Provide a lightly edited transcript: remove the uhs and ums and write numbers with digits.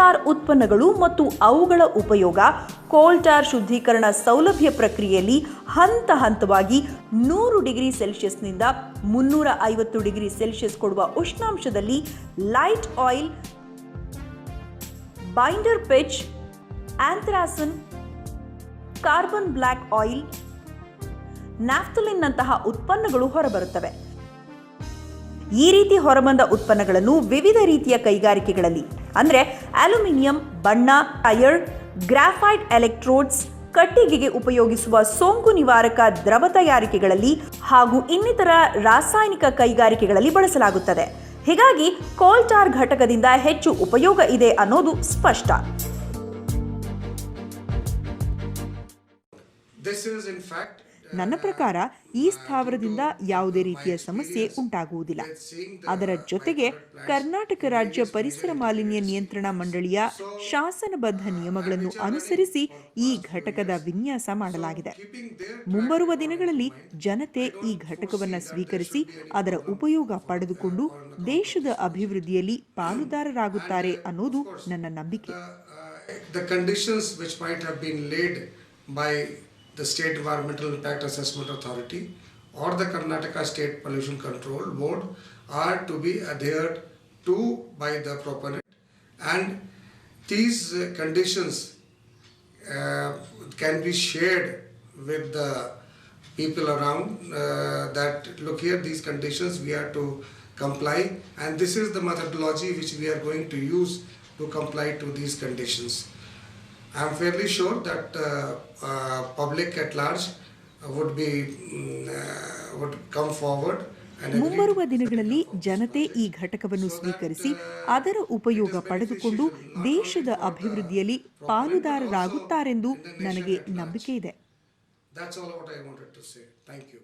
ಟಾರ್ ಉತ್ಪನ್ನಗಳು ಮತ್ತು ಅವುಗಳ ಉಪಯೋಗ ಕೋಲ್ ಟಾರ್ ಶುದ್ಧೀಕರಣ ಸೌಲಭ್ಯ ಪ್ರಕ್ರಿಯೆಯಲ್ಲಿ ಹಂತ ಹಂತವಾಗಿ 100 ಡಿಗ್ರಿ ಸೆಲ್ಸಿಯಸ್ನಿಂದ 350 ಡಿಗ್ರಿ ಸೆಲ್ಸಿಯಸ್ ಕೊಡುವ ಉಷ್ಣಾಂಶದಲ್ಲಿ light oil, binder pitch, anthracene, carbon black oil, ನ್ಯಾಫ್ಥಲಿನ್ನಂತಹ ಉತ್ಪನ್ನಗಳು ಹೊರಬರುತ್ತವೆ. ಈ ರೀತಿ ಹೊರಬಂದ ಉತ್ಪನ್ನಗಳನ್ನು ವಿವಿಧ ರೀತಿಯ ಕೈಗಾರಿಕೆಗಳಲ್ಲಿ ಅಂದರೆ ಅಲ್ಯೂಮಿನಿಯಂ, ಬಣ್ಣ, ಟೈರ್, ಗ್ರಾಫೈಟ್ ಎಲೆಕ್ಟ್ರೋಡ್ಸ್, ಕಟ್ಟಿಗೆಗೆ ಉಪಯೋಗಿಸುವ ಸೋಂಕು ನಿವಾರಕ ದ್ರವ ತಯಾರಿಕೆಗಳಲ್ಲಿ ಹಾಗೂ ಇನ್ನಿತರ ರಾಸಾಯನಿಕ ಕೈಗಾರಿಕೆಗಳಲ್ಲಿ ಬಳಸಲಾಗುತ್ತದೆ. ಹೀಗಾಗಿ ಕೋಲ್ ಟಾರ್ ಘಟಕದಿಂದ ಹೆಚ್ಚು ಉಪಯೋಗ ಇದೆ ಅನ್ನೋದು ಸ್ಪಷ್ಟ. ನನ್ನ ಪ್ರಕಾರ ಈ ಸ್ಥಾವರದಿಂದ ಯಾವುದೇ ರೀತಿಯ ಸಮಸ್ಯೆ ಉಂಟಾಗುವುದಿಲ್ಲ. ಅದರ ಜೊತೆಗೆ ಕರ್ನಾಟಕ ರಾಜ್ಯ ಪರಿಸರ ಮಾಲಿನ್ಯ ನಿಯಂತ್ರಣ ಮಂಡಳಿಯ ಶಾಸನಬದ್ಧ ನಿಯಮಗಳನ್ನು ಅನುಸರಿಸಿ ಈ ಘಟಕದ ವಿನ್ಯಾಸ ಮಾಡಲಾಗಿದೆ. ಮುಂಬರುವ ದಿನಗಳಲ್ಲಿ ಜನತೆ ಈ ಘಟಕವನ್ನು ಸ್ವೀಕರಿಸಿ ಅದರ ಉಪಯೋಗ ಪಡೆದುಕೊಂಡು ದೇಶದ ಅಭಿವೃದ್ಧಿಯಲ್ಲಿ ಪಾಲುದಾರರಾಗುತ್ತಾರೆ ಅನ್ನೋದು ನನ್ನ ನಂಬಿಕೆ. The State Environmental Impact Assessment Authority or the Karnataka State Pollution Control Board are to be adhered to by the proponent, and these conditions can be shared with the people around that look here, these conditions we are to comply, and this is the methodology which we are going to use to comply to these conditions. I am fairly sure that public at large would come forward. ಮುಂಬರುವ ದಿನಗಳಲ್ಲಿ ಜನತೆ ಈ ಘಟಕವನ್ನು ಸ್ವೀಕರಿಸಿ ಅದರ ಉಪಯೋಗ ಪಡೆದುಕೊಂಡು ದೇಶದ ಅಭಿವೃದ್ಧಿಯಲ್ಲಿ ಪಾಲುದಾರರಾಗುತ್ತಾರೆಂದು ನನಗೆ ನಂಬಿಕೆ ಇದೆ. That's all what I wanted to say. Thank you.